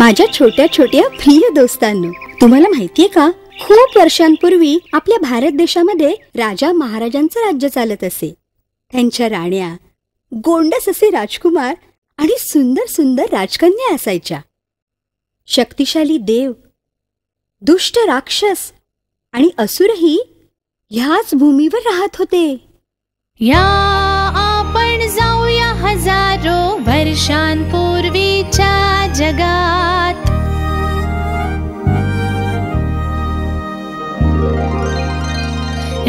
माझ्या छोट्या छोट्या प्रिय दोस्तांनो, तुम्हाला माहितीये का, खूप वर्षांपूर्वी आपल्या भारत देशामध्ये राजा महाराजांचं राज्य चालत असे. त्यांच्या राण्या, गोंडस असे राजकुमार आणि सुंदर सुंदर राजकन्या असायच्या. शक्तिशाली देव, दुष्ट राक्षस आणि असुरही ह्याच भूमीवर राहत होते. या आपण जाऊया हजारो वर्षांपूर्वीच्या जगात.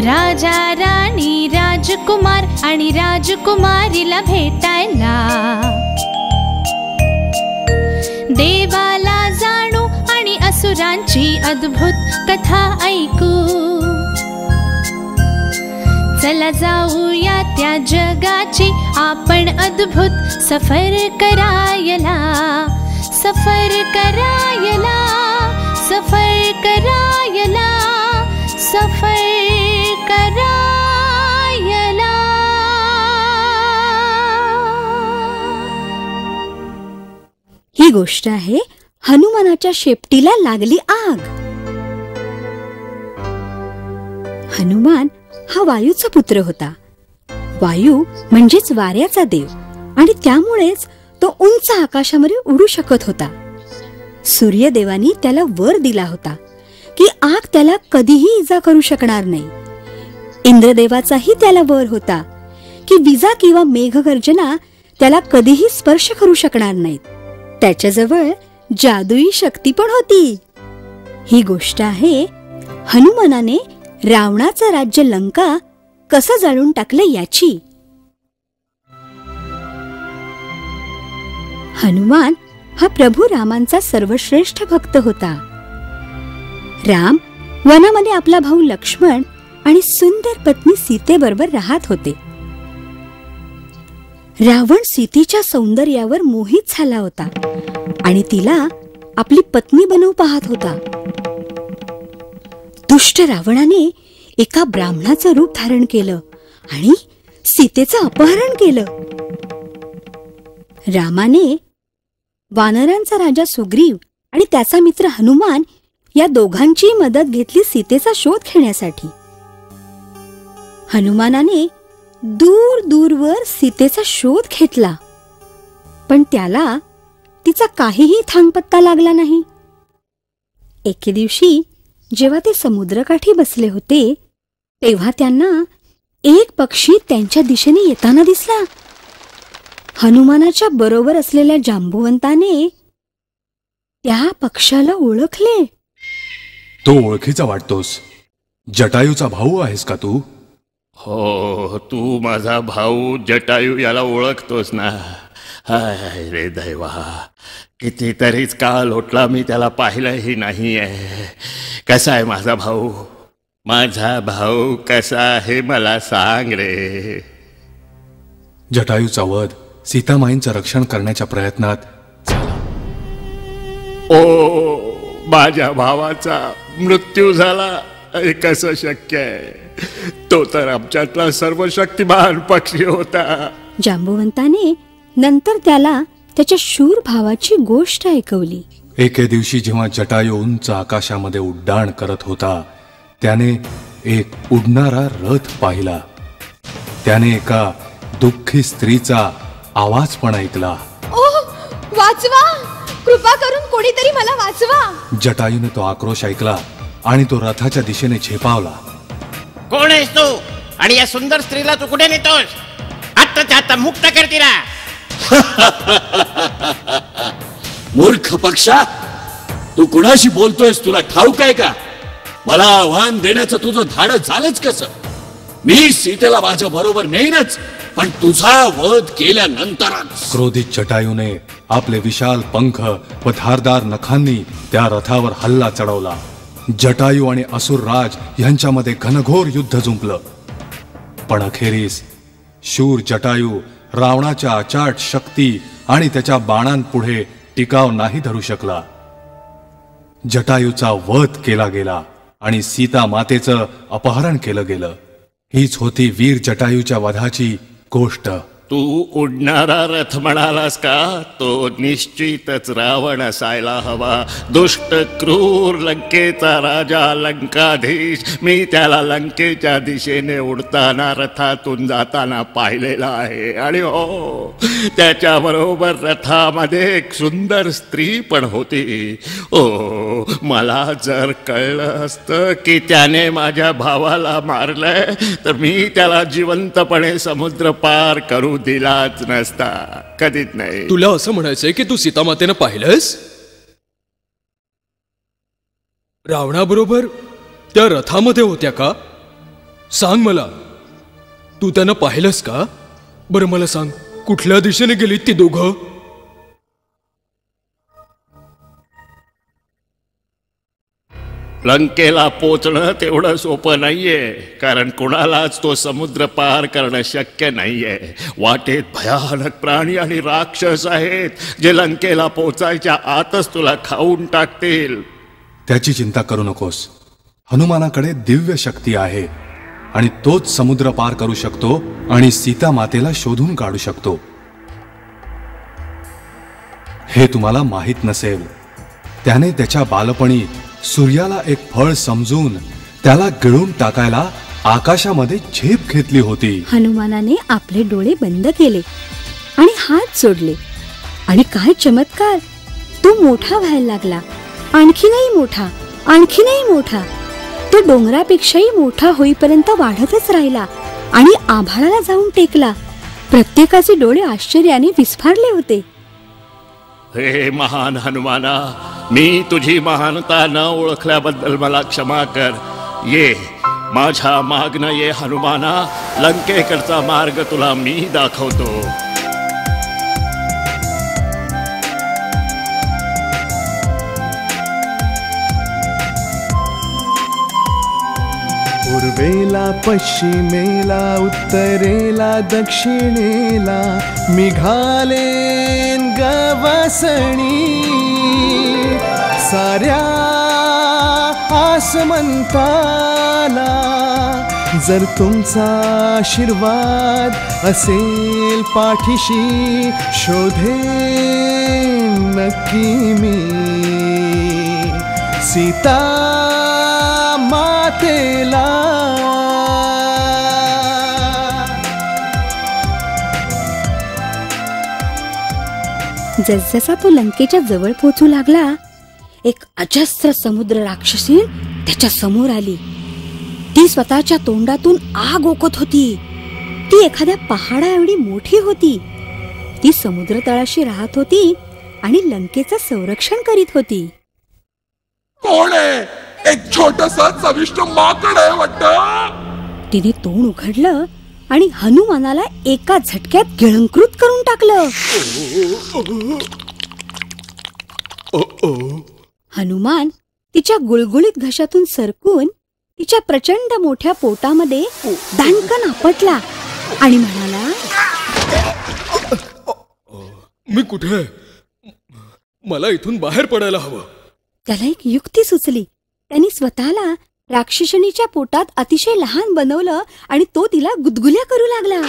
राजा राणी, राजकुमार आणि राजकुमारीला भेटायला, देवाला जाणू आणि असुरांची अद्भुत कथा ऐकू. चला जाऊया त्या जगाची आपण अद्भुत सफर करायला, सफर करायला, सफर करायला, सफर करायला. ही गोष्ट आहे हनुमानाच्या शेपटीला लागली आग. हनुमान हा वायूचा पुत्र होता. वायू म्हणजेच वाऱ्याचा देव आणि त्यामुळेच तो उंच आकाशामध्ये उडू शकत होता. सूर्यदेवानी त्याला वर दिला होता की आग त्याला कधीही इजा करू शकणार नाही. इंद्रदेवाचाही त्याला वर होता की विजा किंवा मेघगर्जना त्याला कधीही स्पर्श करू शकणार नाहीत. त्याच्याजवळ जादुई शक्ती पण होती. ही गोष्ट आहे हनुमानाने रावणाचं राज्य लंका कसं जाळून टाकलं याची. हनुमान हा प्रभू रामांचा सर्वश्रेष्ठ भक्त होता. राम वनामध्ये आपला भाऊ लक्ष्मण आणि सुंदर पत्नी सीतेबरोबर राहत होते. रावण सीतेच्या सौंदर्यावर मोहित झाला होता आणि तिला आपली पत्नी बनवू पाहत होता. दुष्ट रावणाने एका ब्राह्मणाचं रूप धारण केलं आणि सीतेचं अपहरण केलं. रामाने वानरांचा राजा सुग्रीव आणि त्याचा मित्र हनुमान या दोघांची मदत घेतली सीतेचा शोध घेण्यासाठी. हनुमानाने दूर दूरवर सीतेचा शोध घेतला, पण त्याला तिचा काहीही थांगपत्ता लागला नाही. एके दिवशी जेव्हा ते समुद्रकाठी बसले होते तेव्हा त्यांना एक पक्षी त्यांच्या दिशेने येताना दिसला. हनुमानाच्या बरोबर असलेल्या जांबुवंताने त्या पक्षाला ओळखले. तो ओळखीचा वाटतोस. जटायूचा भाऊ आहेस का तू? हो, तू माझा भाऊ जटायू याला ओळखतोस ना? हाय रे दैवा, कितीतरीच काळ लोटला मी त्याला पाहिलंही नाहीये. कसा आहे माझा भाऊ? माझा भाऊ कसा आहे मला सांग रे. जटायूचा वध सीतामाईंचं रक्षण करण्याच्या प्रयत्नात झाला. ओ, माझ्या भावाचा मृत्यू झाला? हे कसं शक्य आहे? तो तर आमच्यातला सर्वशक्तिमान पक्षी होता. जांबुवंताने नंतर त्याला त्याच्या शूर भावाची गोष्ट ऐकवली. एके दिवशी जेव्हा जटायू उंच आकाशामध्ये उड्डाण करत होता त्याने एक उडणारा रथ पाहिला. त्याने एका दुःखी स्त्रीचा आवाज पण ऐकला. ओह, वाचवा, कृपा करून कोणीतरी मला वाचवा. जटायूने तो आक्रोश ऐकला आणि तो रथाच्या दिशेने झेपावला. कोण आहेस तू आणि या सुंदर स्त्रीला तू कुठे नेतोस? आत्ताच्या आता मुक्त कर तिला. मूर्ख पक्षा, तू कुणाशी बोलतोयस तुला ठाऊक आहे का? मला आव्हान देण्याचं तुझं धाडस झालंच कसं? मी सीतेला माझ्या बरोबर नेईनच, पण तुझा वध केल्यानंतरच. क्रोधित जटायूने आपले विशाल पंख व धारदार नखांनी त्या रथावर हल्ला चढवला. जटायू आणि असुरराज यांच्यामध्ये घनघोर युद्ध जुंपलं. पण अखेरीस शूर जटायू रावणाच्या अचाट शक्ती आणि त्याच्या बाणांपुढे टिकाव नाही धरू शकला. जटायूचा वध केला गेला आणि सीता मातेचं अपहरण केलं गेलं. हीच होती वीर जटायूच्या वधाची गोष्ट. तू उडणारा रथ म्हणालास का? तो निश्चितच रावण असायला हवा. दुष्ट क्रूर लंकेचा राजा लंकाधीश. मी त्याला लंकेच्या दिशेने उडताना रथातून जाताना पाहिलेला आहे. आणि हो, त्याच्याबरोबर रथामध्ये एक सुंदर स्त्री पण होती. ओ, मला जर कळलं असतं की त्याने माझ्या भावाला मारलंय तर मी त्याला जिवंतपणे समुद्र पार करू दिलाच नसता. कधीच नाही. तुला असं म्हणायचंय की तू सीतामातेनं पाहिलंस? रावणाबरोबर त्या रथामध्ये होत्या का? सांग मला, तू त्यांना पाहिलंस का? बरं मला सांग, कुठल्या दिशेने गेलीत ती दोघं? लंकेला पोचणं तेवढं सोपं नाहीये, कारण कुणालाच तो समुद्र पार करणं शक्य नाहीये. वाटेत भयानक प्राणी आणि राक्षस आहेत जे लंकेला पोचायच्या आतच तुला खाऊन टाकतील. त्याची चिंता करू नकोस. हनुमानाकडे दिव्य शक्ती आहे आणि तोच समुद्र पार करू शकतो आणि सीता मातेला शोधून काढू शकतो. हे तुम्हाला माहीत नसेल, त्याने त्याच्या बालपणी सूर्याला एक फळ समजून त्याला गिळून टाकायला आकाशामध्ये झेप घेतली होती. हनुमानाने आपले डोळे बंद केले आणि हात जोडले आणि काय चमत्कार, तो मोठा व्हायला लागला. आणखीनही मोठा, आणखीनही मोठा. तो डोंगरापेक्षाही मोठा होईपर्यंत वाढतच राहिला आणि आभाळाला जाऊन टेकला. प्रत्येकाचे डोळे आश्चर्याने विस्फारले होते. हे महान हनुमाना, मी तुझी महानता न ओळखल्याबद्दल मला क्षमा कर. ये माझ्या मागणं ये हनुमाना. लंकेकडचा मार्ग तुला मी दाखवतो. पूर्वेला पश्चिमेला उत्तरेला दक्षिणेला निघालेन गवसणी. साऱ्या आसमंताला जर तुमचा आशीर्वाद असेल पाठीशी, शोधेन नक्की मी सीता मातेला. जसजसा तो लंकेच्या जवळ पोहोचू लागला, एक अजस्र समुद्र राक्षसी त्याच्या समोर आली. ती स्वतःच्या तोंडातून आग ओकत होती. ती एखाद्या पहाडा एवढी मोठी होती. ती समुद्र तळाशी राहत होती आणि लंकेचं संरक्षण करीत होती. कोण आहे? एक छोटसा चविष्ट माकड आहे वाटतं. तिने तोंड उघडलं आणि हनुमानाला एका झटक्यात गिळंकृत करून टाकलं. हनुमान तिच्या गुळगुळीत घशातून सरकून तिच्या प्रचंड मोठ्या पोटामध्ये दाणकन आपटला आणि म्हणाला, मी कुठे? मला इथून बाहेर पडायला हवं. त्याला एक युक्ती सुचली. त्यांनी स्वतःला राक्षसणीच्या पोटात अतिशय लहान बनवलं आणि तो तिला गुदगुल्या करू लागला.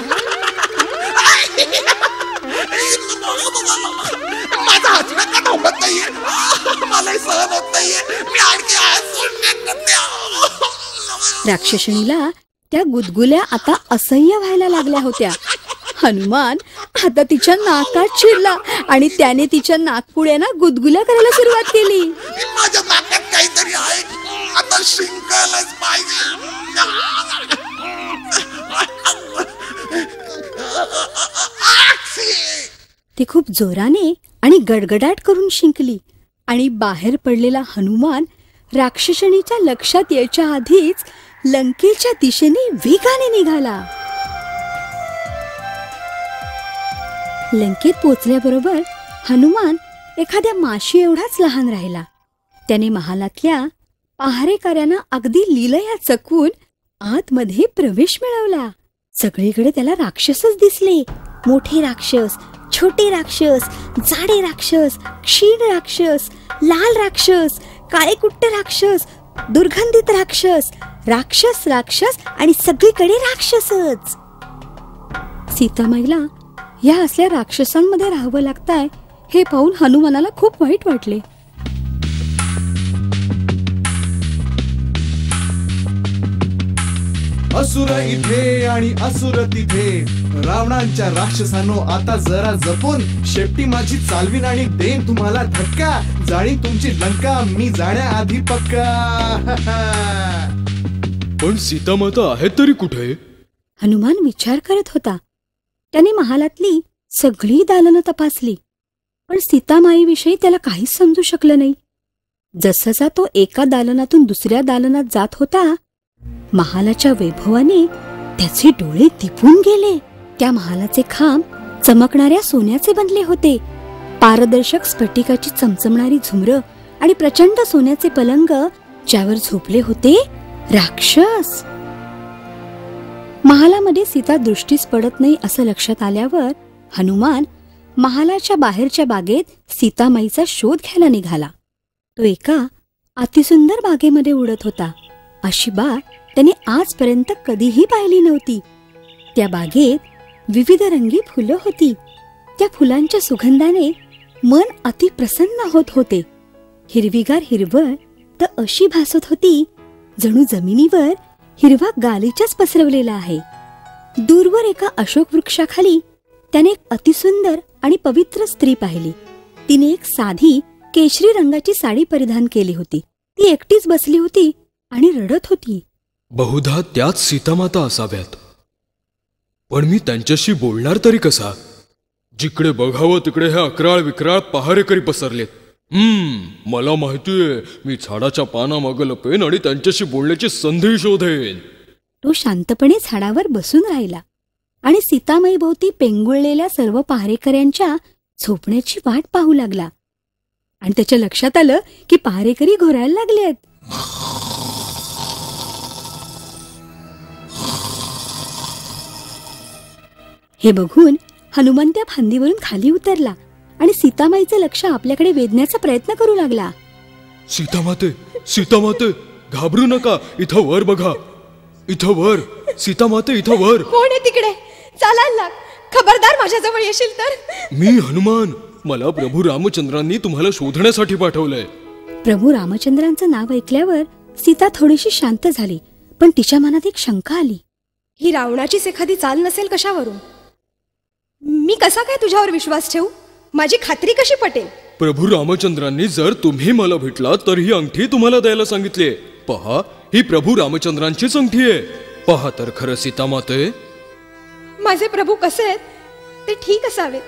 राक्षसणीला त्या गुदगुल्या आता असह्य व्हायला लागल्या होत्या. हनुमान आता तिच्या नाकात शिरला आणि त्याने तिच्या नाकपुड्यांना गुदगुल्या करायला सुरुवात केली. माझ्या नाकात काहीतरी आहे, आता शिंकायलाच पाहिजे. ती खूप जोराने आणि गडगडाट करून शिंकली आणि बाहेर पडलेला हनुमान राक्षसणीच्या लक्षात यायच्या आधीच लंकेच्या दिशेने वेगाने निघाला. लंकेत पोचल्याबरोबर हनुमान एखाद्या माशी एवढाच लहान राहिला. त्याने महालातल्या पहारेकऱ्यांना अगदी लीलया चकवून आतमध्ये प्रवेश मिळवला. सगळीकडे त्याला राक्षसच दिसले. मोठे राक्षस, छोटे राक्षस, जाडे राक्षस, क्षीण राक्षस, लाल राक्षस, काळेकुट्ट राक्षस, दुर्गंधित राक्षस, राक्षस राक्षस आणि सगळीकडे राक्षसच. सीतामाईला या असल्या राक्षसांमध्ये राहावं लागताय हे पाहून हनुमानाला खूप वाईट वाटले. असुर इथे आणि असुर तिथे, रावणांच्या राक्षसांनो आता जरा जपून, शेपटी माझी चालवीन आणि देईन तुम्हाला धक्का, जाणी तुमची लंका मी जाण्याआधी पक्का. पण सीतामाता आहेत तरी कुठे? हनुमान विचार करत होता. त्याने महालातली सगळी दालनं तपासली, पण सीतामाईविषयी त्याला काहीच समजू शकलं नाही. जससा तो एका दालनातून दुसऱ्या दालनात जात होता, महालाच्या वैभवाने त्याचे डोळे दिपून गेले. त्या महालाचे खांब चमकणाऱ्या सोन्याचे बनले होते. पारदर्शक स्फटिकाची चमचमणारी झुमरं आणि प्रचंड सोन्याचे पलंग, ज्यावर झोपले होते राक्षस. महालामध्ये सीता दृष्टीस पडत नाही असं लक्षात आल्यावर हनुमान महालाच्या बाहेरच्या बागेत सीतामाईचा शोध घ्यायला निघाला. तो एका अतिसुंदर बागेमध्ये उडत होता. अशी बाग त्याने आजपर्यंत कधीही पाहिली नव्हती. त्या बागेत विविध रंगी फुलं होती. त्या फुलांच्या सुगंधाने मन अति प्रसन्न होत होते. हिरवीगार हिरवळ तर अशी भासत होती जणू जमिनीवर हिरवा गालिचाच पसरवलेला आहे. दूरवर एका अशोक वृक्षाखाली त्याने एक अतिसुंदर आणि पवित्र स्त्री पाहिली. तिने एक साधी केशरी रंगाची साडी परिधान केली होती. ती एकटीच बसली होती आणि रडत होती. बहुधा त्याच सीतामाता असाव्यात. पण मी त्यांच्याशी बोलणार तरी कसा? जिकडे बघावं तिकडे हे अकराळ विक्राळ पहारेकरी पसरलेत. मला माहितीये, मी झाडाच्या पानामागं लपेन आणि त्यांच्याशी बोलण्याची संधी शोधेन. तो शांतपणे झाडावर बसून राहिला आणि सीतामाई भोवती पेंगुळलेल्या सर्व पहारेकऱ्यांच्या झोपण्याची वाट पाहू लागला. आणि त्याच्या लक्षात आलं की पहारेकरी घोरायला लागलेत. हे बघून हनुमान त्या फांदीवरून खाली उतरला आणि सीतामाईचे लक्ष आपल्याकडे वेधण्याचा प्रयत्न करू लागला. सीतामाते, सीतामाते, घाबरू नका. इथं वर बघा, इथं वर. सीतामाते, इथं वर. कोण आहे तिकडे? चालायला लाग. खबरदार माझ्याजवळ येशील तर. मी हनुमान. मला प्रभू रामचंद्रांनी तुम्हाला शोधण्यासाठी पाठवलंय. प्रभू रामचंद्रांचं नाव ऐकल्यावर सीता थोडीशी शांत झाली, पण तिच्या मनात एक शंका आली. ही रावणाचीच एखादी चाल नसेल कशावरून? मी कसा काय तुझ्यावर विश्वास ठेवू? माझी खात्री कशी पटेल? प्रभू रामचंद्रांनी जर तुम्ही मला भेटला तर ही अंगठी तुम्हाला द्यायला सांगितले. पहा, ही प्रभू रामचंद्रांचीच अंगठी आहे. पहा तर खरं सीतामाते. माझे प्रभू कसे आहेत ते ठीक असावे.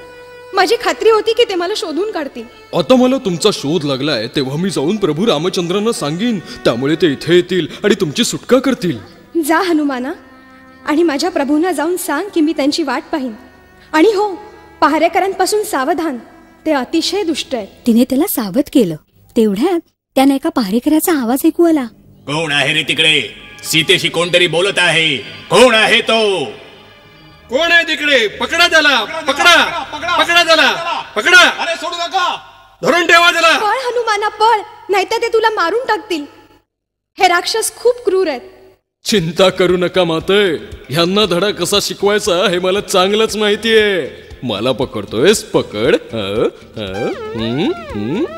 माझी खात्री होती की ते मला शोधून काढतील. आता मला तुमचा शोध लागलाय, तेव्हा मी जाऊन प्रभू रामचंद्रांना सांगीन. त्यामुळे ते इथे येतील आणि तुमची सुटका करतील. जा हनुमाना, आणि माझ्या प्रभूंना जाऊन सांग की मी त्यांची वाट पाहीन. आणि हो, पहारेकरांपासून सावधान, ते अतिशय दुष्ट आहेत. तिने त्याला सावध केलं. तेवढ्यात त्याने एका पहारेकराचा आवाज ऐकू आला. कोण आहे रे तिकडे? सीतेशी कोणतरी बोलत आहे. कोण आहे तो? कोण आहे तिकडे? पकडा त्याला, पकडा, पकडा त्याला, पकडा. अरे सोडू नका. धरून ठेवा त्याला. पळ हनुमाना, पळ, नाहीतर ते तुला मारून टाकतील. हे राक्षस खूप क्रूर आहेत. चिंता करू नका माते. ह्यांना धडा कसा शिकवायचा हे मला चांगलंच माहितीये. मला पकडतोयस? पकड.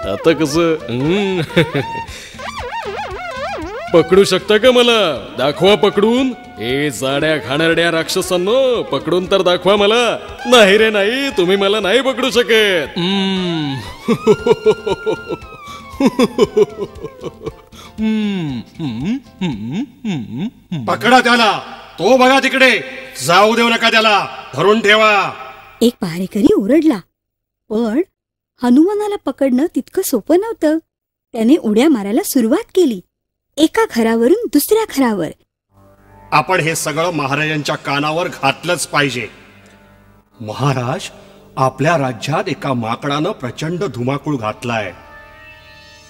आता कसं? पकडू शकता का मला? दाखवा पकडून. हे जाड्या घाणेरड्या राक्षसांनो, पकडून तर दाखवा मला. नाही रे नाही, तुम्ही मला नाही पकडू शकत. पकडा त्याला. तो बघा तिकडे. जाऊ देऊ नका त्याला. धरून ठेवा. एक पहारेकरी ओरडला. पण हनुमानाला पकडणं तितकं सोपं नव्हतं. त्याने उड्या मारायला सुरुवात केली, एका घरावरून दुसऱ्या घरावर. आपण हे सगळं महाराजांच्या कानावर घातलंच पाहिजे. महाराज, आपल्या राज्यात एका माकडानं प्रचंड धुमाकूळ घातलाय.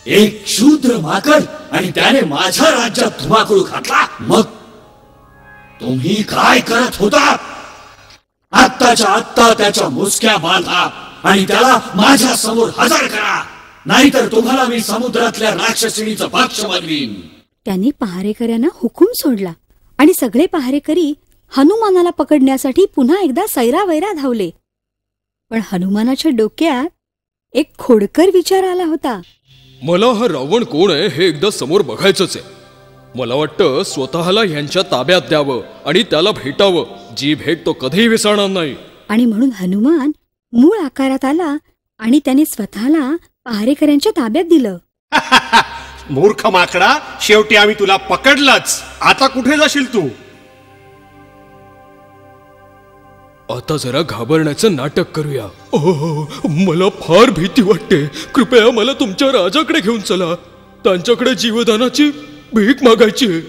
एक शूद्र माकड आणि त्याने माझ्या राज्यात धुमाकूळ घातला. मग तुम्ही काय करत होता? आत्ताच्या आत्ता त्याच्या मुसक्या बांधा आणि त्याला माझ्या समोर हजर करा, नाहीतर तुम्हाला मी समुद्रातल्या राक्षसिणीचं भक्ष बनवीन. त्याने पहारेकऱ्यांना हुकूम सोडला आणि सगळे पहारेकरी हनुमानाला पकडण्यासाठी पुन्हा एकदा सैरावैरा धावले. पण हनुमानाच्या डोक्यात एक खोडकर विचार आला होता. मला हा रावण कोण आहे हे एकदा समोर बघायचंच आहे. मला वाटतं स्वतःला ह्यांच्या ताब्यात द्यावं आणि त्याला भेटावं. जी भेट तो कधीही विसरणार नाही. आणि म्हणून हनुमान मूळ आकारात आला आणि त्याने स्वतःला पहारेकऱ्यांच्या ताब्यात दिलं. मूर्ख माकडा, शेवटी आम्ही तुला पकडलंच. आता कुठे जाशील तू? आता जरा घाबरण्याचं नाटक करूया. मला फार भीती वाटते. कृपया मला तुमच्या राजाकडे घेऊन चला. त्यांच्याकडे जीवदानाची भीक मागायची आहे.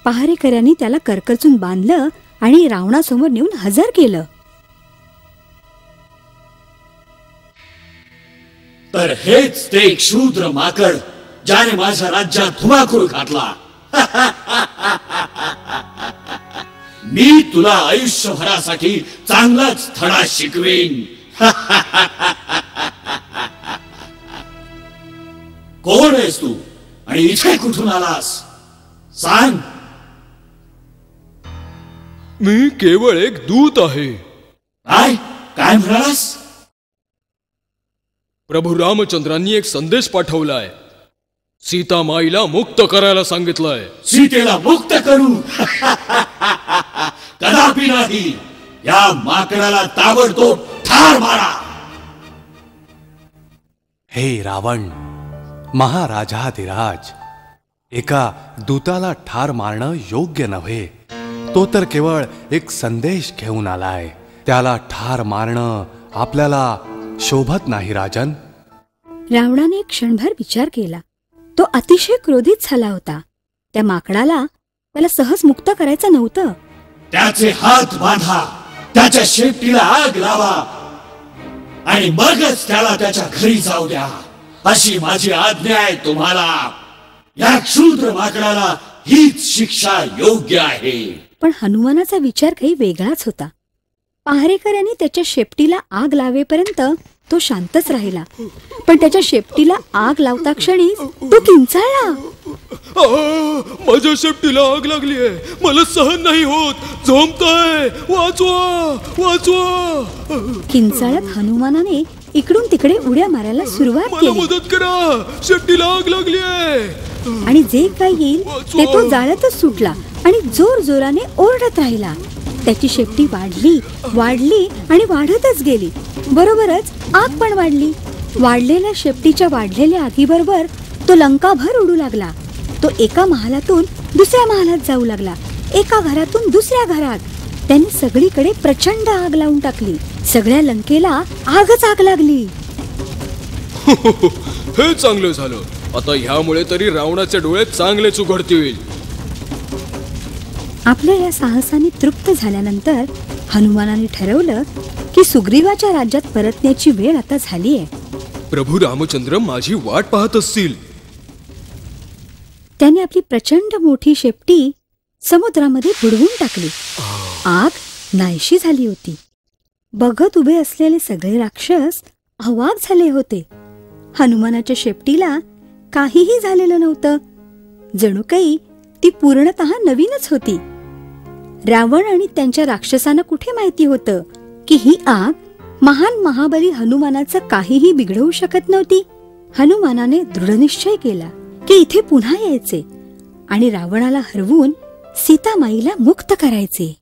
पहारेकऱ्यांनी त्याला करकचून बांधलं आणि रावणासमोर नेऊन हजर केलं. तर हेच ते एक शूद्र माकड ज्याने माझ्या राज्यात धुमाकूळ घातला. मी तुला आयुष्यभरासाठी चांगलाच धडा शिकवेन. कोण आहेस तू आणि इथे कुठून आलास? सांग. मी केवळ एक दूत आहे. काय म्हणालास? प्रभू रामचंद्रांनी एक संदेश पाठवलाय. सीता माईला मुक्त करायला सांगितलंय. सीतेला मुक्त करू? कदापि नाही. या माकडाला ताबडतोब ठार मारा. हे रावण, महाराजाधिराज, एका दूताला ठार मारणं योग्य नव्हे. तो तर केवळ एक संदेश घेऊन आलाय. त्याला ठार मारणं आपल्याला शोभत नाही राजन. रावणाने एक क्षणभर विचार केला. तो अतिशय क्रोधित झाला होता. त्या माकडाला त्याला सहज मुक्त करायचं नव्हतं. त्याचे हात बांधा, त्याच्या शेपटीला आग लावा आणि मगच त्याला त्याच्या घरी जाऊ द्या, अशी माझी आज्ञा आहे तुम्हाला. या क्षुद्र माकडाला हीच शिक्षा योग्य आहे. पण हनुमानाचा विचार काही वेगळाच होता. पहारेकऱ्यांनी त्याच्या शेपटीला आग लावेपर्यंत तो शांतच राहिला. पण त्याच्या शेपटीला आग लावता क्षणी तो किंचाळला. माझ्या शेपटीला आग लागली आहे. मला सहन नाही होत. झोंबतोय. वाचवा, वाचवा. किंचाळत हनुमानाने इकडून तिकडे उड्या मारायला सुरुवात केली. मदत करा, शेपटीला आग लागली आहे. आणि जे काही येईल ते तो जाळतच सुटला आणि जोर जोराने ओरडत राहिला. त्याची शेपटी वाढली वाढली आणि वाढतच गेली. बरोबरच आग पण वाढली. वाढलेल्या शेपटीच्या वाढलेल्या आगीबरोबर तो लंकाभर उडू लागला. तो एका महालातून दुसऱ्या महालात जाऊ लागला. एका घरातून दुसऱ्या घरात. त्याने सगळीकडे प्रचंड आग लावून टाकली. सगळ्या लंकेला आगच आग लागली. हे चांगलं झालं. आता ह्यामुळे तरी रावणाचे डोळे चांगलेच उघडतील. आपल्या या साहसाने तृप्त झाल्यानंतर हनुमानाने ठरवलं की सुग्रीवाच्या राज्यात परतण्याची वेळ आता झाली आहे. प्रभू रामचंद्र माझी वाट पाहत असतील. त्याने आपली प्रचंड मोठी शेपटी समुद्रामध्ये बुडवून टाकली. आग नाहीशी झाली होती. बघत उभे असलेले सगळे राक्षस अवाक झाले होते. हनुमानाच्या शेपटीला काहीही झालेलं नव्हतं. जणू काही ती पूर्णतः नवीनच होती. रावण आणि त्यांच्या राक्षसांना कुठे माहिती होतं की ही आग महान महाबली हनुमानाचं काहीही बिघडवू शकत नव्हती. हनुमानाने दृढनिश्चय केला की इथे पुन्हा यायचे आणि रावणाला हरवून सीतामाईला मुक्त करायचे.